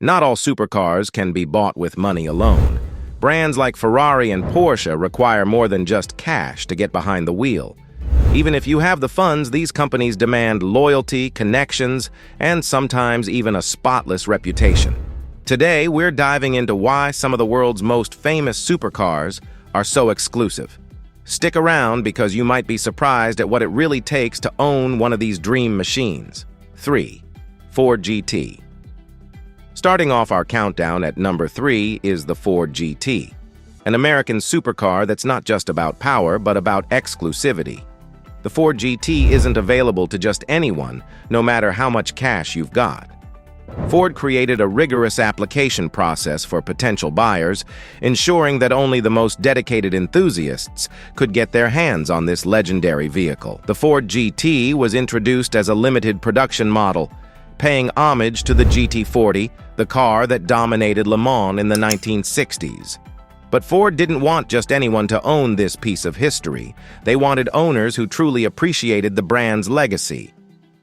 Not all supercars can be bought with money alone. Brands like Ferrari and Porsche require more than just cash to get behind the wheel. Even if you have the funds, these companies demand loyalty, connections, and sometimes even a spotless reputation. Today, we're diving into why some of the world's most famous supercars are so exclusive. Stick around because you might be surprised at what it really takes to own one of these dream machines. 3. Ford GT. Starting off our countdown at number 3 is the Ford GT, an American supercar that's not just about power, but about exclusivity. The Ford GT isn't available to just anyone, no matter how much cash you've got. Ford created a rigorous application process for potential buyers, ensuring that only the most dedicated enthusiasts could get their hands on this legendary vehicle. The Ford GT was introduced as a limited production model, paying homage to the GT40, the car that dominated Le Mans in the 1960s. But Ford didn't want just anyone to own this piece of history. They wanted owners who truly appreciated the brand's legacy.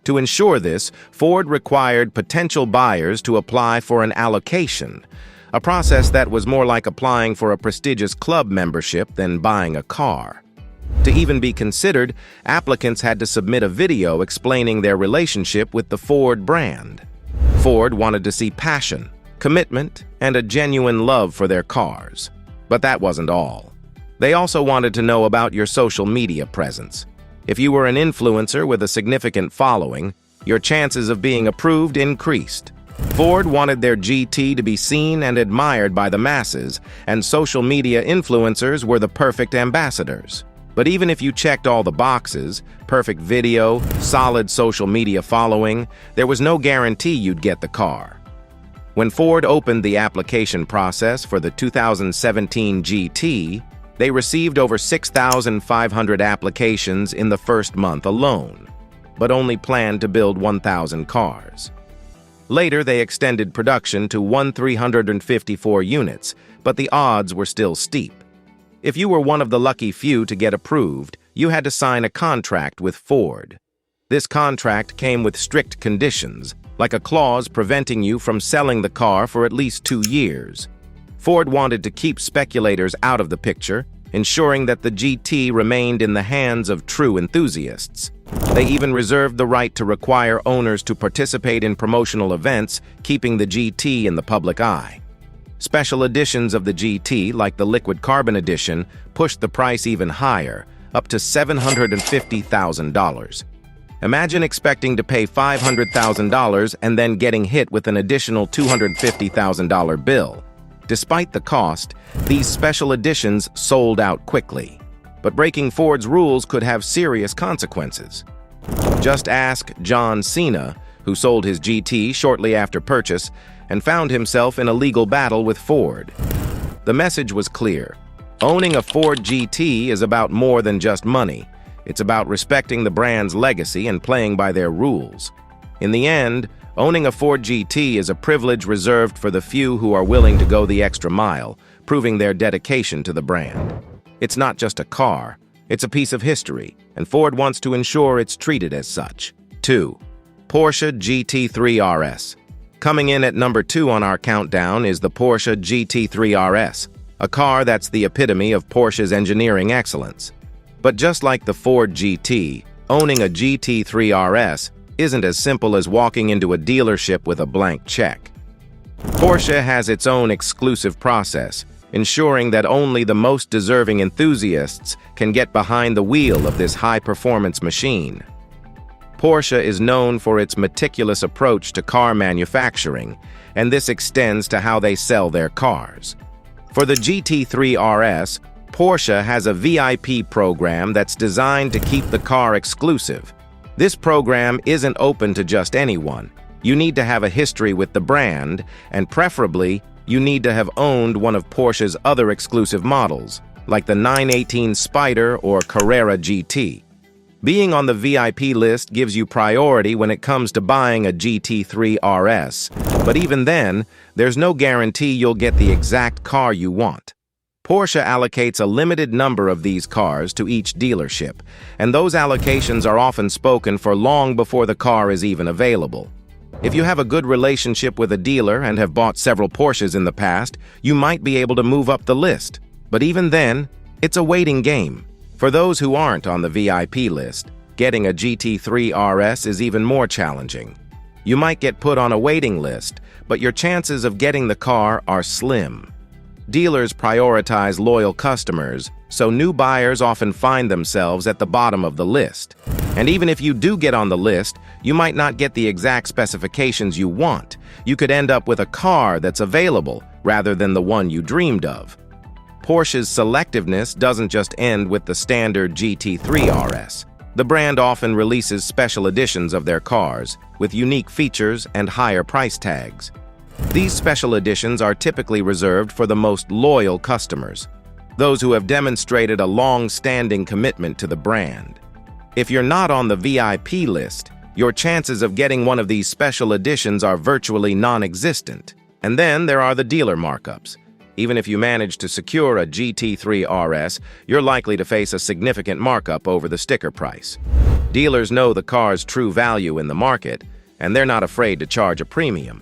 To ensure this, Ford required potential buyers to apply for an allocation, a process that was more like applying for a prestigious club membership than buying a car. To even be considered, applicants had to submit a video explaining their relationship with the Ford brand. Ford wanted to see passion, commitment, and a genuine love for their cars. But that wasn't all. They also wanted to know about your social media presence. If you were an influencer with a significant following, your chances of being approved increased. Ford wanted their GT to be seen and admired by the masses, and social media influencers were the perfect ambassadors. But even if you checked all the boxes, perfect video, solid social media following, there was no guarantee you'd get the car. When Ford opened the application process for the 2017 GT, they received over 6,500 applications in the first month alone, but only planned to build 1,000 cars. Later, they extended production to 1,354 units, but the odds were still steep. If you were one of the lucky few to get approved, you had to sign a contract with Ford. This contract came with strict conditions, like a clause preventing you from selling the car for at least 2 years. Ford wanted to keep speculators out of the picture, ensuring that the GT remained in the hands of true enthusiasts. They even reserved the right to require owners to participate in promotional events, keeping the GT in the public eye. Special editions of the GT, like the Liquid Carbon Edition, pushed the price even higher, up to $750,000. Imagine expecting to pay $500,000 and then getting hit with an additional $250,000 bill. Despite the cost, these special editions sold out quickly. But breaking Ford's rules could have serious consequences. Just ask John Cena, who sold his GT shortly after purchase and found himself in a legal battle with Ford. The message was clear. Owning a Ford GT is about more than just money. It's about respecting the brand's legacy and playing by their rules. In the end, owning a Ford GT is a privilege reserved for the few who are willing to go the extra mile, proving their dedication to the brand. It's not just a car, it's a piece of history, and Ford wants to ensure it's treated as such. 2. Porsche GT3 RS. Coming in at number 2 on our countdown is the Porsche GT3 RS, a car that's the epitome of Porsche's engineering excellence. But just like the Ford GT, owning a GT3 RS isn't as simple as walking into a dealership with a blank check. Porsche has its own exclusive process, ensuring that only the most deserving enthusiasts can get behind the wheel of this high-performance machine. Porsche is known for its meticulous approach to car manufacturing, and this extends to how they sell their cars. For the GT3 RS, Porsche has a VIP program that's designed to keep the car exclusive. This program isn't open to just anyone. You need to have a history with the brand, and preferably, you need to have owned one of Porsche's other exclusive models, like the 918 Spyder or Carrera GT. Being on the VIP list gives you priority when it comes to buying a GT3 RS, but even then, there's no guarantee you'll get the exact car you want. Porsche allocates a limited number of these cars to each dealership, and those allocations are often spoken for long before the car is even available. If you have a good relationship with a dealer and have bought several Porsches in the past, you might be able to move up the list. But even then, it's a waiting game. For those who aren't on the VIP list, getting a GT3 RS is even more challenging. You might get put on a waiting list, but your chances of getting the car are slim. Dealers prioritize loyal customers, so new buyers often find themselves at the bottom of the list. And even if you do get on the list, you might not get the exact specifications you want. You could end up with a car that's available rather than the one you dreamed of. Porsche's selectiveness doesn't just end with the standard GT3 RS. The brand often releases special editions of their cars with unique features and higher price tags. These special editions are typically reserved for the most loyal customers, those who have demonstrated a long-standing commitment to the brand. If you're not on the VIP list, your chances of getting one of these special editions are virtually non-existent. And then there are the dealer markups. Even if you manage to secure a GT3 RS, you're likely to face a significant markup over the sticker price. Dealers know the car's true value in the market, and they're not afraid to charge a premium.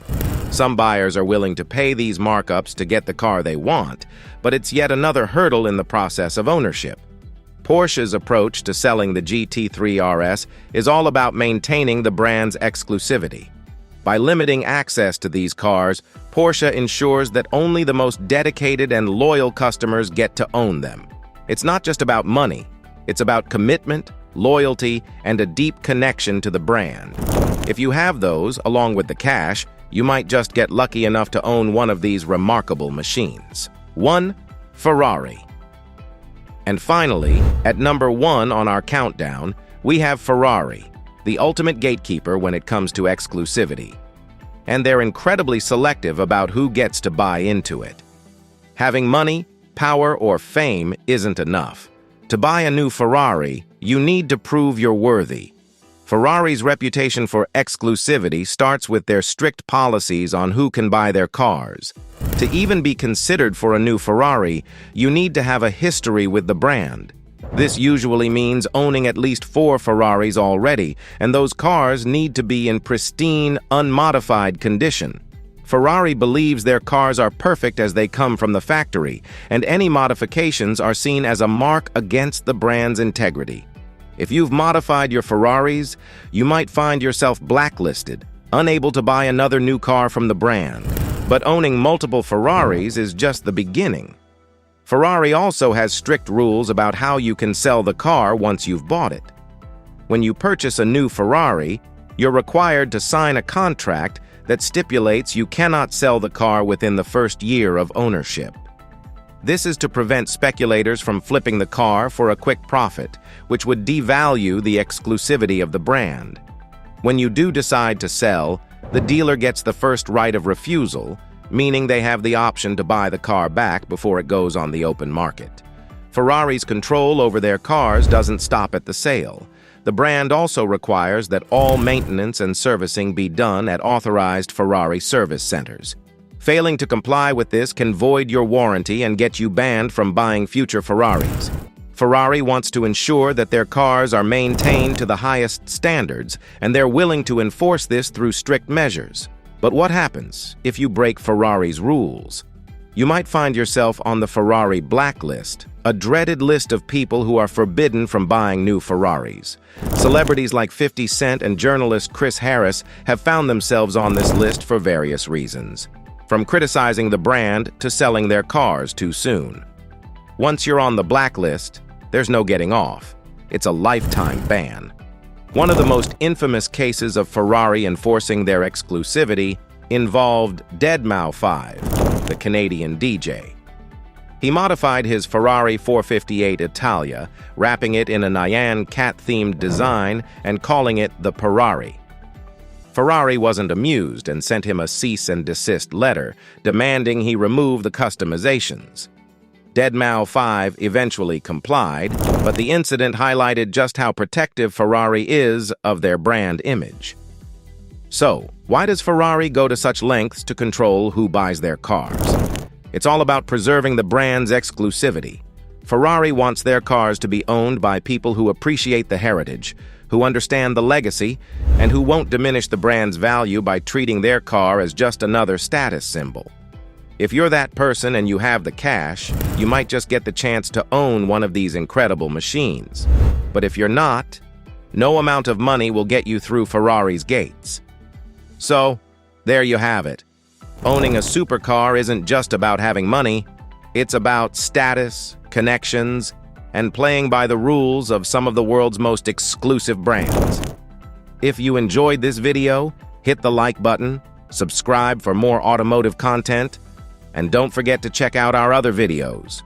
Some buyers are willing to pay these markups to get the car they want, but it's yet another hurdle in the process of ownership. Porsche's approach to selling the GT3 RS is all about maintaining the brand's exclusivity. By limiting access to these cars, Porsche ensures that only the most dedicated and loyal customers get to own them. It's not just about money, it's about commitment, loyalty, and a deep connection to the brand. If you have those, along with the cash, you might just get lucky enough to own one of these remarkable machines. 1. Ferrari. And finally, at number 1 on our countdown, we have Ferrari, the ultimate gatekeeper when it comes to exclusivity. And they're incredibly selective about who gets to buy into it. Having money, power, or fame isn't enough. To buy a new Ferrari, you need to prove you're worthy. Ferrari's reputation for exclusivity starts with their strict policies on who can buy their cars. To even be considered for a new Ferrari, you need to have a history with the brand. This usually means owning at least 4 Ferraris already, and those cars need to be in pristine, unmodified condition. Ferrari believes their cars are perfect as they come from the factory, and any modifications are seen as a mark against the brand's integrity. If you've modified your Ferraris, you might find yourself blacklisted, unable to buy another new car from the brand. But owning multiple Ferraris is just the beginning. Ferrari also has strict rules about how you can sell the car once you've bought it. When you purchase a new Ferrari, you're required to sign a contract that stipulates you cannot sell the car within the first year of ownership. This is to prevent speculators from flipping the car for a quick profit, which would devalue the exclusivity of the brand. When you do decide to sell, the dealer gets the first right of refusal, meaning they have the option to buy the car back before it goes on the open market. Ferrari's control over their cars doesn't stop at the sale. The brand also requires that all maintenance and servicing be done at authorized Ferrari service centers. Failing to comply with this can void your warranty and get you banned from buying future Ferraris. Ferrari wants to ensure that their cars are maintained to the highest standards, and they're willing to enforce this through strict measures. But what happens if you break Ferrari's rules? You might find yourself on the Ferrari blacklist, a dreaded list of people who are forbidden from buying new Ferraris. Celebrities like 50 Cent and journalist Chris Harris have found themselves on this list for various reasons, from criticizing the brand to selling their cars too soon. Once you're on the blacklist, there's no getting off. It's a lifetime ban. One of the most infamous cases of Ferrari enforcing their exclusivity involved deadmau5, the Canadian DJ. He modified his Ferrari 458 Italia, wrapping it in a Nyan cat-themed design and calling it the Ferrari. Ferrari wasn't amused and sent him a cease and desist letter, demanding he remove the customizations. deadmau5 eventually complied, but the incident highlighted just how protective Ferrari is of their brand image. So, why does Ferrari go to such lengths to control who buys their cars? It's all about preserving the brand's exclusivity. Ferrari wants their cars to be owned by people who appreciate the heritage, who understand the legacy, and who won't diminish the brand's value by treating their car as just another status symbol. If you're that person and you have the cash, you might just get the chance to own one of these incredible machines. But if you're not, no amount of money will get you through Ferrari's gates. So, there you have it. Owning a supercar isn't just about having money, it's about status, connections, and playing by the rules of some of the world's most exclusive brands. If you enjoyed this video, hit the like button, subscribe for more automotive content, and don't forget to check out our other videos.